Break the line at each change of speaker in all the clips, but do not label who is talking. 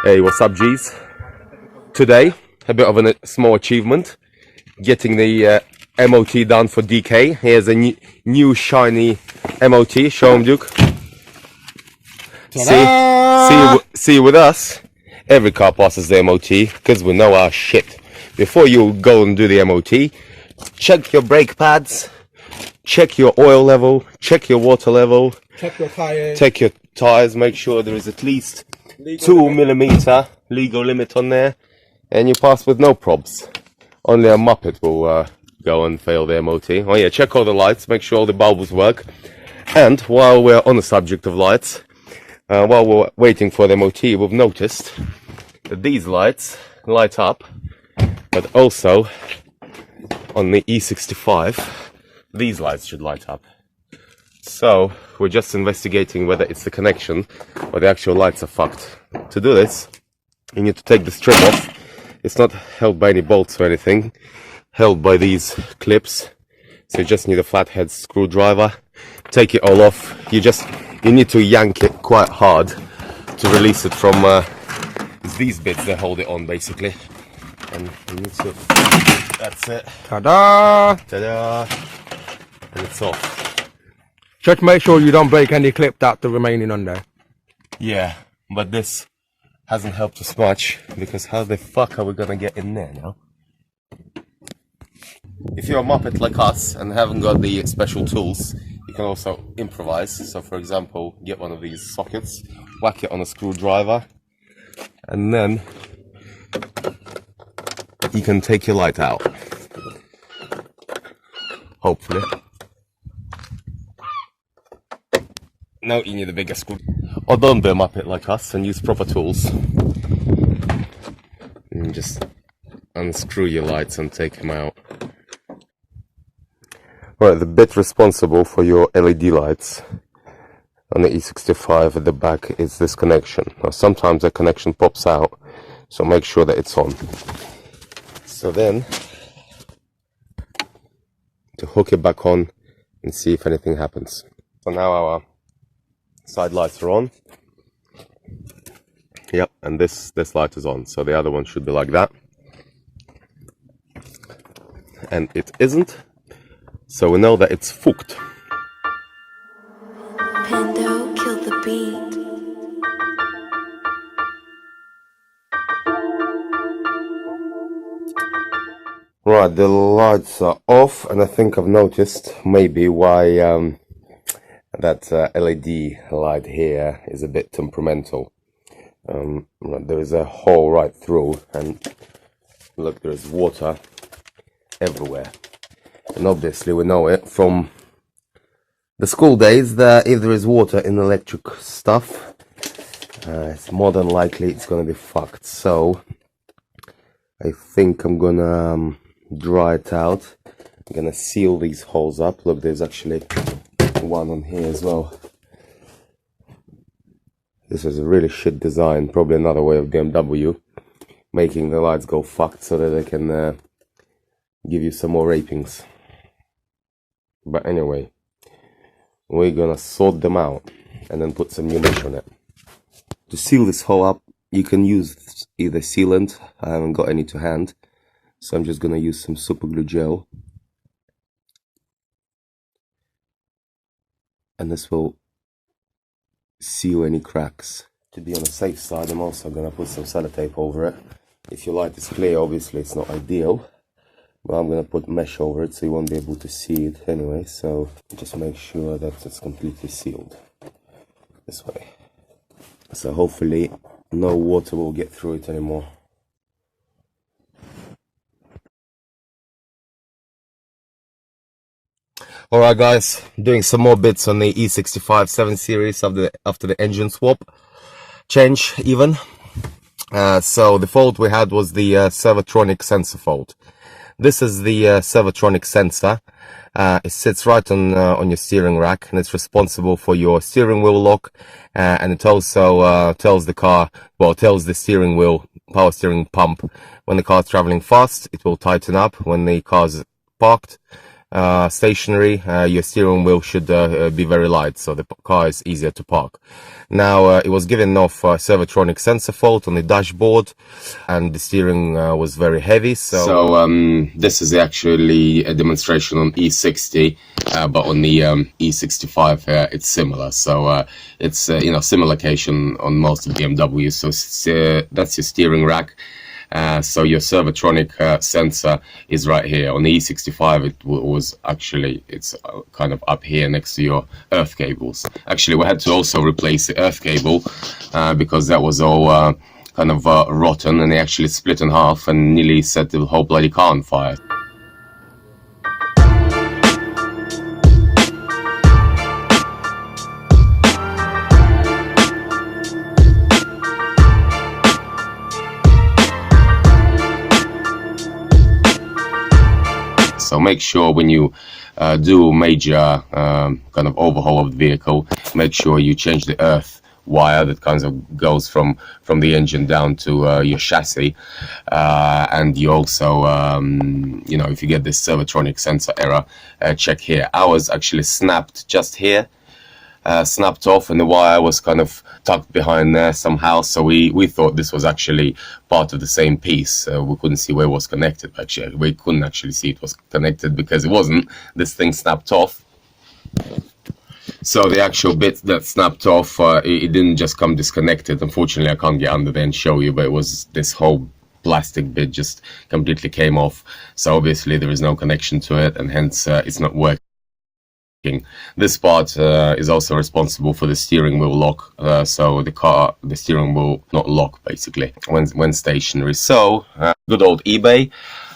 Hey, what's up, G's? Today, a bit of a small achievement. Getting the MOT done for DK. Here's a new shiny MOT. Show him, Duke. See, with us, every car passes the MOT because we know our shit. Before you go and do the MOT, check your brake pads, check your oil level, check your water level,
check your tires.
Check your tires, make sure there is at least 2mm legal limit on there, and you pass with no probs. Only a Muppet will go and fail the MOT. Oh yeah, check all the lights, make sure all the bulbs work. And while we're on the subject of lights, while we're waiting for the MOT, we've noticed that these lights light up, but also on the E65, these lights should light up. So we're just investigating whether it's the connection or the actual lights are fucked. To do this, you need to take the strip off. It's not held by any bolts or anything, held by these clips. So you just need a flathead screwdriver. Take it all off. You need to yank it quite hard to release it from these bits that hold it on, basically. And you need to. That's it.
Ta-da!
Ta-da! And it's off.
Just make sure you don't break any clip that's remaining on there.
Yeah, but this hasn't helped us much, because how the fuck are we gonna get in there now? If you're a Muppet like us and haven't got the special tools, you can also improvise. So for example, get one of these sockets, whack it on a screwdriver, and then you can take your light out. Hopefully. Now you need a bigger screw. Or don't be a Muppet like us and use proper tools. And just unscrew your lights and take them out. Right, the bit responsible for your LED lights on the E65 at the back is this connection. Now sometimes the connection pops out, so make sure that it's on. So then, to hook it back on and see if anything happens. So now our side lights are on. Yep, and this light is on, so the other one should be like that. And it isn't, so we know that it's fucked.
Pando killed the beat.
Right, the lights are off, and I think I've noticed maybe why that LED light here is a bit temperamental. There is a hole right through, and look, there's water everywhere. And obviously we know it from the school days that if there is water in electric stuff, it's more than likely it's gonna be fucked. So I think I'm gonna dry it out. I'm gonna seal these holes up. Look, there's actually one on here as well. This is a really shit design, probably another way of BMW making the lights go fucked so that they can give you some more ratings. But anyway, we're gonna sort them out and then put some new mesh on it. To seal this hole up, you can use either sealant. I haven't got any to hand, so I'm just gonna use some super glue gel. And this will seal any cracks. To be on the safe side, I'm also gonna put some sellotape over it. If your light is clear, obviously it's not ideal, but I'm gonna put mesh over it so you won't be able to see it anyway. So just make sure that it's completely sealed this way. So hopefully no water will get through it anymore. Alright guys, doing some more bits on the E65 7 Series after the engine swap change even. So the fault we had was the Servatronic sensor fault. This is the Servatronic sensor. It sits right on your steering rack, and it's responsible for your steering wheel lock, and it also tells the steering wheel, power steering pump, when the car's traveling fast, it will tighten up. When the car's parked, stationary, your steering wheel should be very light, so the car is easier to park. Now, it was given off Servatronic sensor fault on the dashboard, and the steering was very heavy. So this is actually a demonstration on E60, but on the E65 it's similar. So it's similar location on most of BMWs. So that's your steering rack. So your Servatronic sensor is right here. On the E65 it was actually, it's kind of up here next to your earth cables. Actually, we had to also replace the earth cable because that was all kind of rotten, and they actually split in half and nearly set the whole bloody car on fire. So make sure when you do major kind of overhaul of the vehicle, make sure you change the earth wire that kind of goes from the engine down to your chassis, and you also if you get this Servatronic sensor error, check here. Ours actually snapped just here, snapped off, and the wire was kind of tucked behind there somehow, so we thought this was actually part of the same piece. We couldn't see where it was connected. Actually, we couldn't actually see it was connected because it wasn't. This thing snapped off. So the actual bit that snapped off, it didn't just come disconnected. Unfortunately, I can't get under there and show you, but it was this whole plastic bit just completely came off. So obviously there is no connection to it, and hence it's not working. This part is also responsible for the steering wheel lock, so the steering wheel not lock basically when stationary. So good old eBay.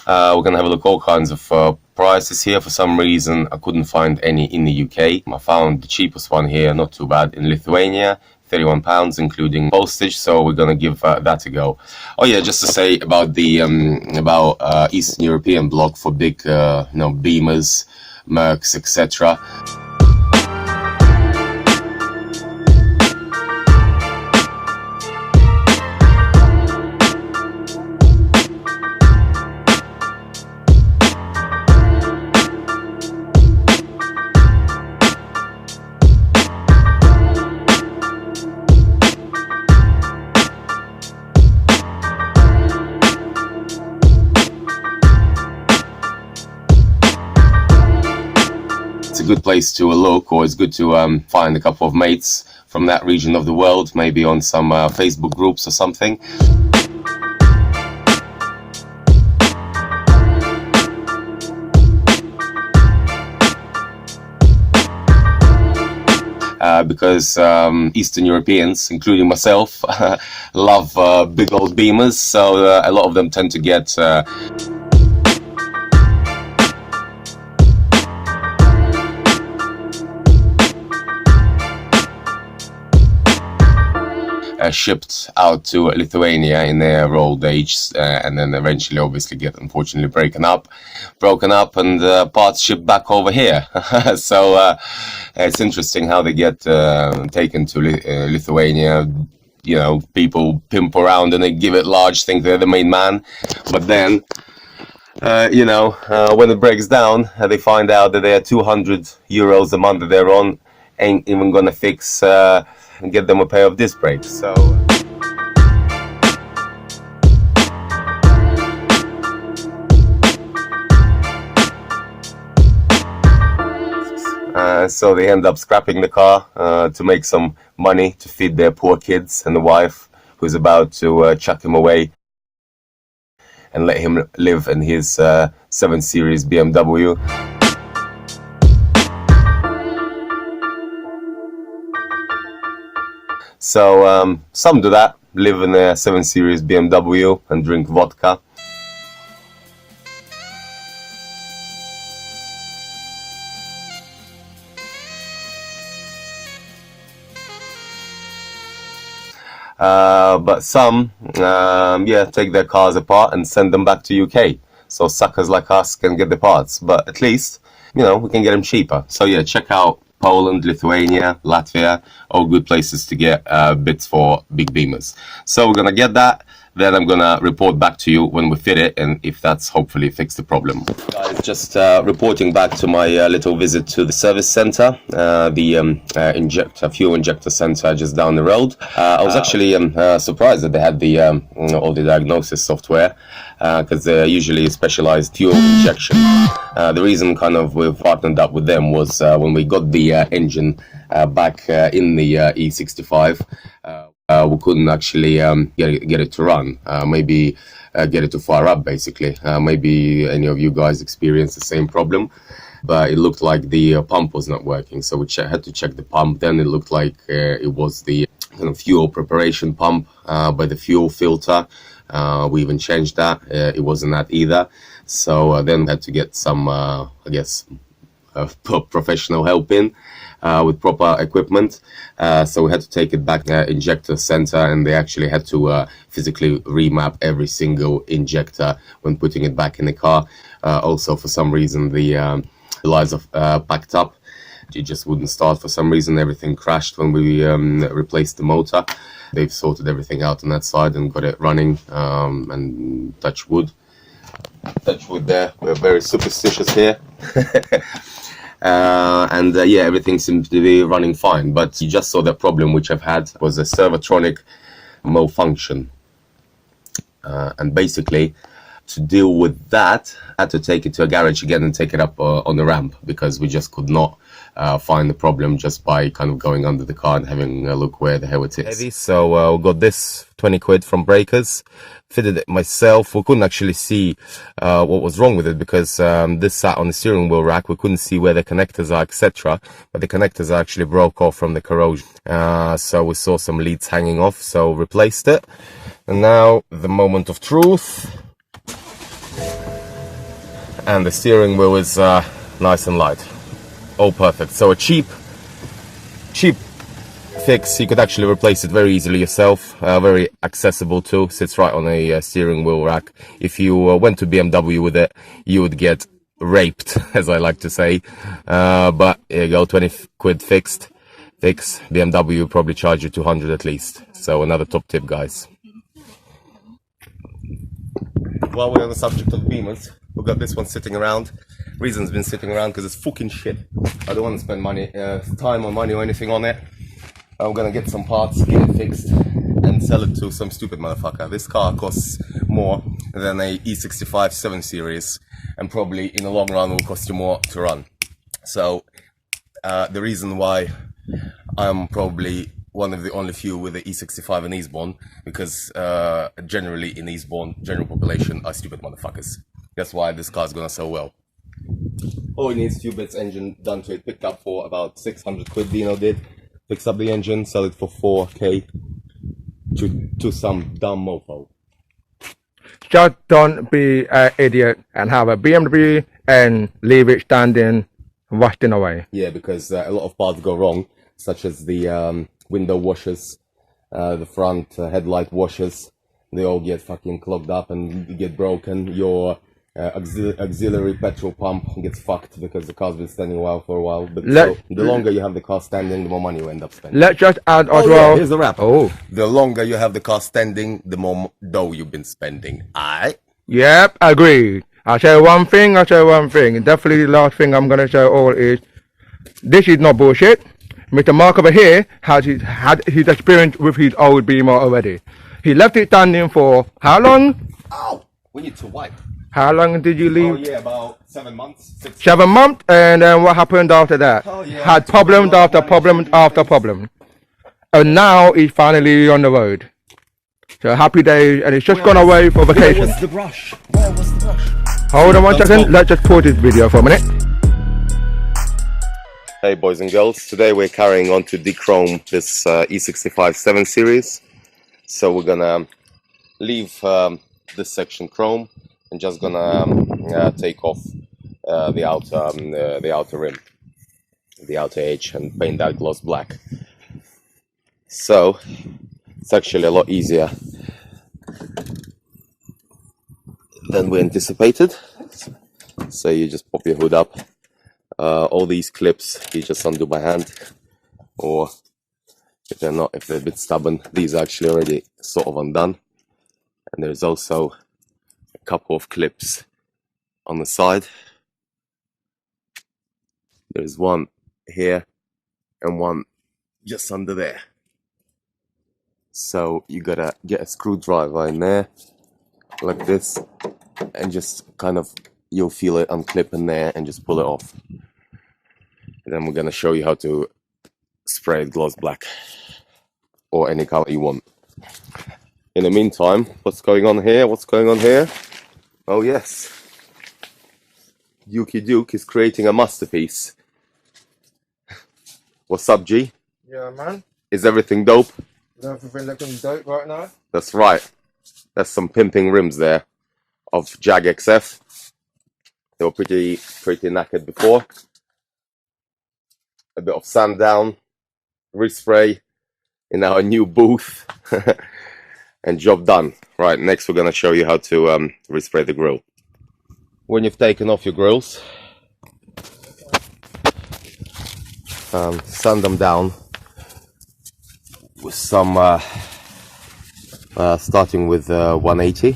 We're gonna have a look at all kinds of prices here. For some reason I couldn't find any in the UK. I found the cheapest one here, not too bad, in Lithuania, £31 including postage, so we're gonna give that a go. Oh yeah, just to say about the Eastern European bloc for big Beamers, Mercs, etc. It's a good place to look, or it's good to find a couple of mates from that region of the world, maybe on some Facebook groups or something. Because Eastern Europeans, including myself, love big old Beamers, so a lot of them tend to get shipped out to Lithuania in their old age, and then eventually obviously get unfortunately broken up and parts shipped back over here. So it's interesting how they get taken to Lithuania. People pimp around and they give it large, think they're the main man, but then when it breaks down, they find out that they are €200 a month that they're on, ain't even gonna fix and get them a pair of disc brakes. So so they end up scrapping the car to make some money to feed their poor kids and the wife who's about to chuck him away and let him live in his 7 Series BMW. So some do that, live in a 7 Series BMW and drink vodka. But some, take their cars apart and send them back to UK. So suckers like us can get the parts, but at least, we can get them cheaper. So yeah, check out Poland, Lithuania, Latvia, all good places to get bits for big Beamers. So we're gonna get that. Then I'm gonna report back to you when we fit it, and if that's hopefully fixed the problem. Guys, just reporting back to my little visit to the service center, the fuel injector center just down the road. I was actually surprised that they had the all the diagnosis software, because they're usually specialized fuel injection. The reason kind of we've partnered up with them was when we got the engine back in the E65. We couldn't actually get it to run. Maybe get it to fire up, basically. Maybe any of you guys experienced the same problem, but it looked like the pump was not working. So we had to check the pump. Then it looked like it was the kind of fuel preparation pump by the fuel filter. We even changed that. It wasn't that either. So then we had to get some, I guess, professional help in with proper equipment. So we had to take it back to injector center, and they actually had to physically remap every single injector when putting it back in the car. Also, for some reason, the lights are packed up. It just wouldn't start for some reason. Everything crashed when we replaced the motor. They've sorted everything out on that side and got it running, and touch wood there. We're very superstitious here. Yeah, everything seems to be running fine, but you just saw that problem which I've had was a Servatronic malfunction, and basically to deal with that I had to take it to a garage again and take it up on the ramp, because we just could not find the problem just by kind of going under the car and having a look where the hell it is. So we got this 20 quid from Breakers, fitted it myself. We couldn't actually see what was wrong with it, because this sat on the steering wheel rack. We couldn't see where the connectors are, etc. But the connectors actually broke off from the corrosion, so we saw some leads hanging off, so replaced it. And now the moment of truth, and the steering wheel is nice and light, all perfect. So a cheap fix. You could actually replace it very easily yourself, very accessible too. Sits right on a steering wheel rack. If you went to BMW with it, you would get raped, as I like to say, but here you go, 20 quid fix. BMW will probably charge you 200 at least. So another top tip, guys. While we're on the subject of Beamers, we've got this one sitting around. Reason's been sitting around because it's fucking shit. I don't want to spend money, time or money or anything on it. I'm gonna get some parts, get it fixed, and sell it to some stupid motherfucker. This car costs more than a E65 7 Series, and probably in the long run will cost you more to run. So the reason why I'm probably one of the only few with the E65 in Eastbourne, because generally in Eastbourne, general population are stupid motherfuckers. That's why this car's gonna sell well. All it needs, few bits engine done to it, picked up for about 600 quid, Dino did. Fix up the engine, sell it for 4k to some dumb mofo.
Just don't be an idiot and have a BMW and leave it standing, rusting away.
Yeah, because a lot of parts go wrong, such as the window washers, the front headlight washers. They all get fucking clogged up and get broken. Your auxiliary petrol pump gets fucked because the car's been standing for a while. But so the longer you have the car standing, the more money you end up spending.
Let's just add as well.
Yeah, here's the wrap.
Oh,
the longer you have the car standing, the more dough you've been spending. Alright?
yep, agreed. I'll say one thing. Definitely the last thing I'm gonna say all is, this is not bullshit. Mr. Mark over here had his experience with his old Beamer already. He left it standing for how long?
Ow! We need to wipe.
How long did you leave?
Oh yeah, about 7 months.
7 months, and then what happened after that?
Oh, yeah.
Had problems after problem after problem, and now he's finally on the road. So happy days, and he's just gone away for vacation.
Where was the brush? Where was the brush?
Hold on one second. Let's just pause this video for a minute.
Hey boys and girls, today we're carrying on to dechrome this E65 7 Series. So we're gonna leave this section chrome and just gonna take off the outer rim, the outer edge, and paint that gloss black. So it's actually a lot easier than we anticipated. So you just pop your hood up. All these clips you just undo by hand, or if they're a bit stubborn, these are actually already sort of undone. And there's also a couple of clips on the side. There's one here and one just under there. So you gotta get a screwdriver in there like this, and just kind of, you'll feel it unclip in there and just pull it off. And then we're gonna show you how to spray it gloss black or any color you want. In the meantime, what's going on here? What's going on here? Oh yes, Dukey Duke is creating a masterpiece. What's up, G?
Yeah, man.
Is everything dope?
Everything looking dope right now.
That's right. There's some pimping rims there of Jag XF. They were pretty knackered before. A bit of sand down, respray in our new booth, and job done. Right, next we're gonna show you how to respray the grill. When you've taken off your grills, sand them down with some, starting with 180,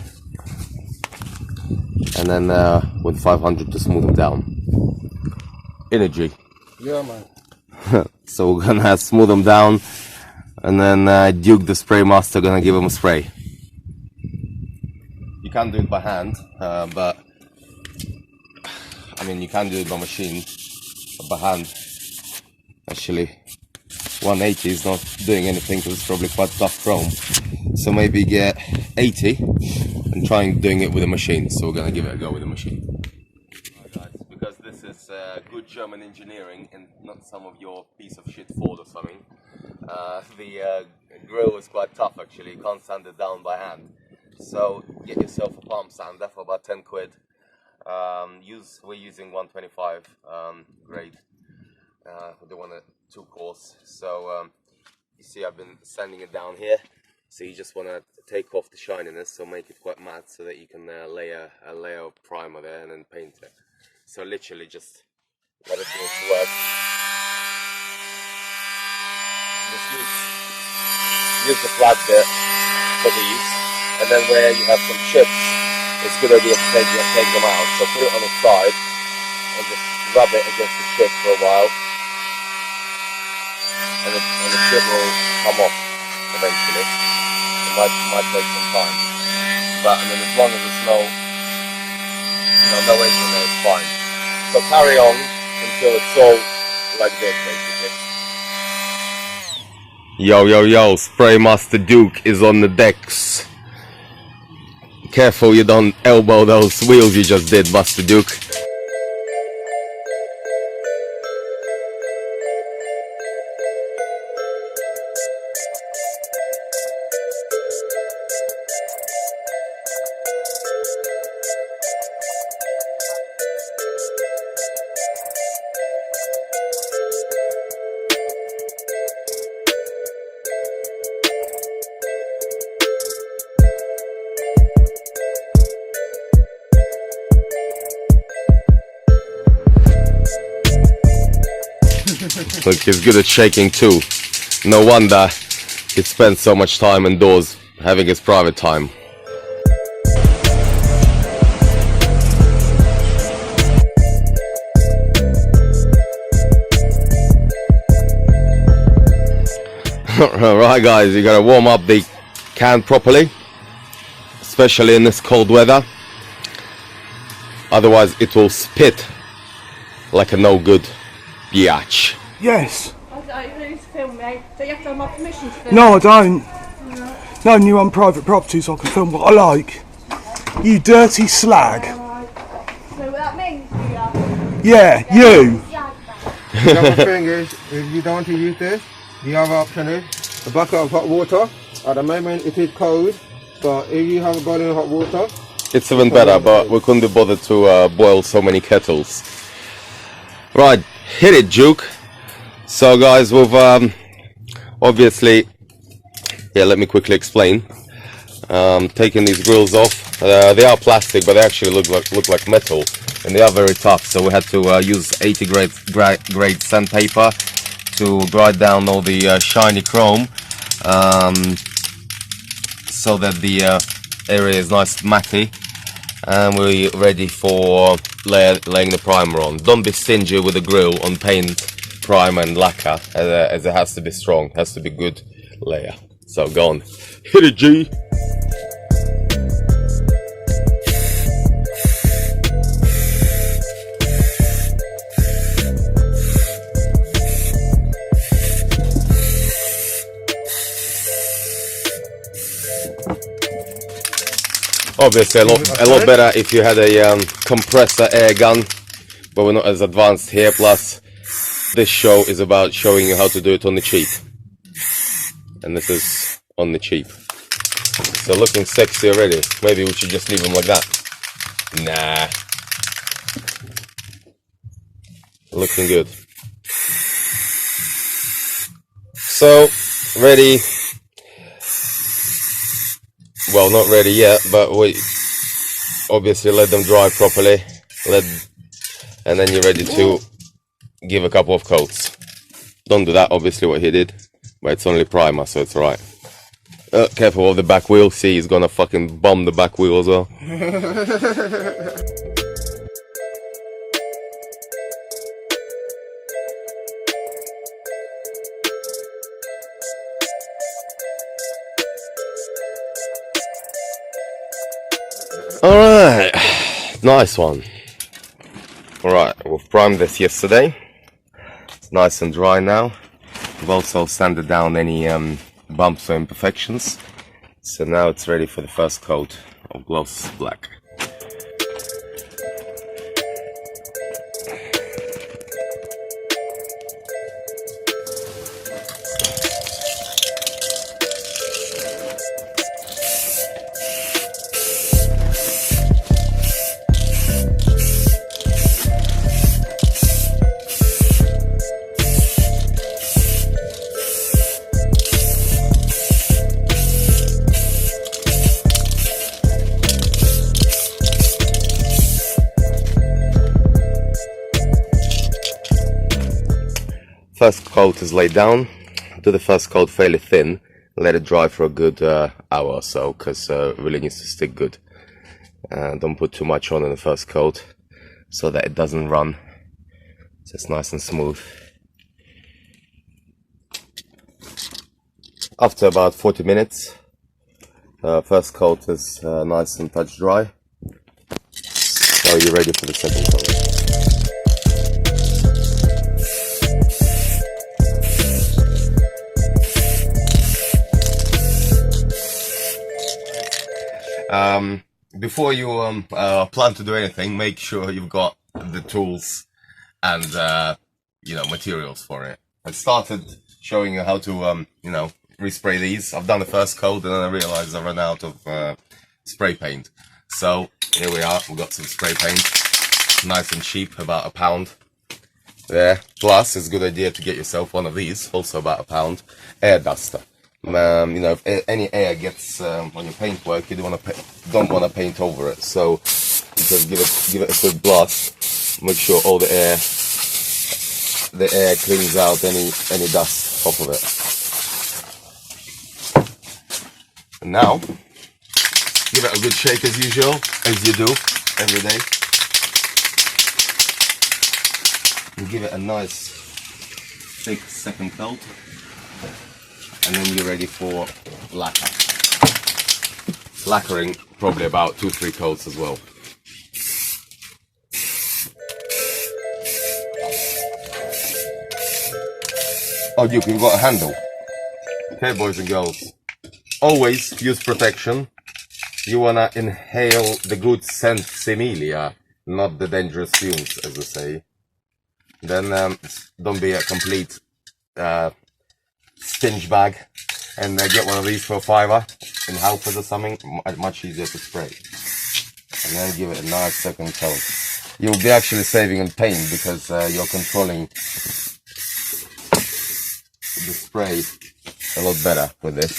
and then with 500 to smooth them down. Energy.
Yeah, man.
So we're gonna smooth them down, and then Duke the spray master gonna give them a spray. You can't do it by hand, but I mean you can do it by machine, but by hand actually 180 is not doing anything because it's probably quite tough chrome. So maybe get 80 and try doing it with a machine. So we're gonna give it a go with a machine. Right, guys, because this is good German engineering and not some of your piece of shit Ford or something. The grill is quite tough actually. You can't sand it down by hand. So get yourself a palm sander for about 10 quid. We're using 125 grade. We don't want a 2-course. So you see I've been sanding it down here. So you just want to take off the shininess, so make it quite matte, so that you can lay a layer of primer there and then paint it. So literally just let it do its work. Just use the flat bit for these, and then where you have some chips, it's a good idea to take them out. So put it on the side and just rub it against the chip for a while, and the chip will come off eventually. It might take some time, but I mean, as long as there's no edge in there, it's fine. So carry on until it's all like this, basically. Yo, Spray Master Duke is on the decks. Careful you don't elbow those wheels you just did, Master Duke. Look, he's good at shaking too. No wonder he spends so much time indoors having his private time. Right guys, you gotta warm up the can properly, especially in this cold weather. Otherwise it will spit like a no good biatch.
Yes.
Who's filming? Do you have to have my permission to film?
No, I don't. No, you own private property, so I can film what I like. You dirty slag.
Alright. So what that means,
Yeah, you.
The other thing is, if you don't want to use this, the other option is a bucket of hot water. At the moment it is cold, but if you have a boiling hot water,
it's even better, but we couldn't be bothered to boil so many kettles. Right, hit it, Duke. So guys, we've obviously, yeah, let me quickly explain. Taking these grills off, they are plastic, but they actually look like metal, and they are very tough. So we had to use 80 grade sandpaper to grind down all the shiny chrome, so that the area is nice and matty, and we're ready for laying the primer on. Don't be stingy with the grill on paint, primer and lacquer, as it has to be strong, has to be good layer. So go on, hit it, G. Obviously, a lot better if you had a compressor air gun, but we're not as advanced here. Plus, this show is about showing you how to do it on the cheap, and this is on the cheap. So looking sexy already. Maybe we should just leave them like that. Nah, looking good. So ready. Well, not ready yet, but we obviously let them dry properly, and then you're ready to give a couple of coats. Don't do that, obviously, what he did, but it's only primer, so it's alright. Careful of the back wheel. See, he's gonna fucking bomb the back wheel as well. Alright, nice one. Alright, we've primed this yesterday. It's nice and dry now. We've also sanded down any bumps or imperfections. So now it's ready for the first coat of gloss black. First coat is laid down. Do the first coat fairly thin. Let it dry for a good hour or so, because it really needs to stick good. Don't put too much on in the first coat, so that it doesn't run. So it's nice and smooth. After about 40 minutes, first coat is nice and touch dry. So you're ready for the second coat. Before you plan to do anything, make sure you've got the tools and materials for it. I started showing you how to respray these. I've done the first coat and then I realized I ran out of spray paint. So here we are. We've got some spray paint, nice and cheap, about £1 there. Plus, it's a good idea to get yourself one of these, also about £1, air duster. If any air gets on your paintwork, you don't want to paint over it. So just give it a quick blast. Make sure all the air cleans out any dust off of it. And now give it a good shake as usual, as you do every day. And give it a nice thick second coat. And then you're ready for lacquer. Lacquering probably about 2-3 coats as well. Oh, Duke, you've got a handle. Okay, boys and girls. Always use protection. You wanna inhale the good scent similia, not the dangerous fumes, as they say. Then don't be a complete stinge bag and get one of these for £5 in Halford or something. Much easier to spray. And then give it a nice second coat. You'll be actually saving on paint because you're controlling the spray a lot better with this.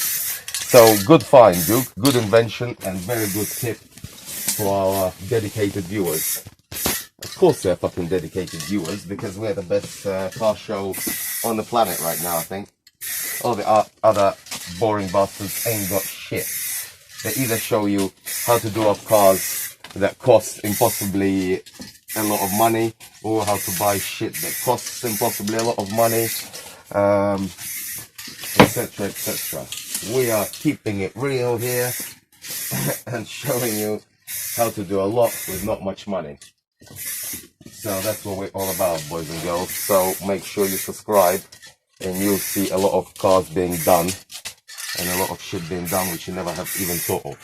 So good find, Duke. Good invention and very good tip for our dedicated viewers. Of course they're fucking dedicated viewers because we're the best car show on the planet right now, I think. All the other boring bastards ain't got shit. They either show you how to do up cars that cost impossibly a lot of money, or how to buy shit that costs impossibly a lot of money, etc, etc. We are keeping it real here and showing you how to do a lot with not much money. So that's what we're all about, boys and girls. So make sure you subscribe and you'll see a lot of cars being done and a lot of shit being done which you never have even thought of.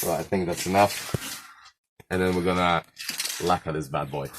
Right, I think that's enough. And then we're gonna lacquer this bad boy.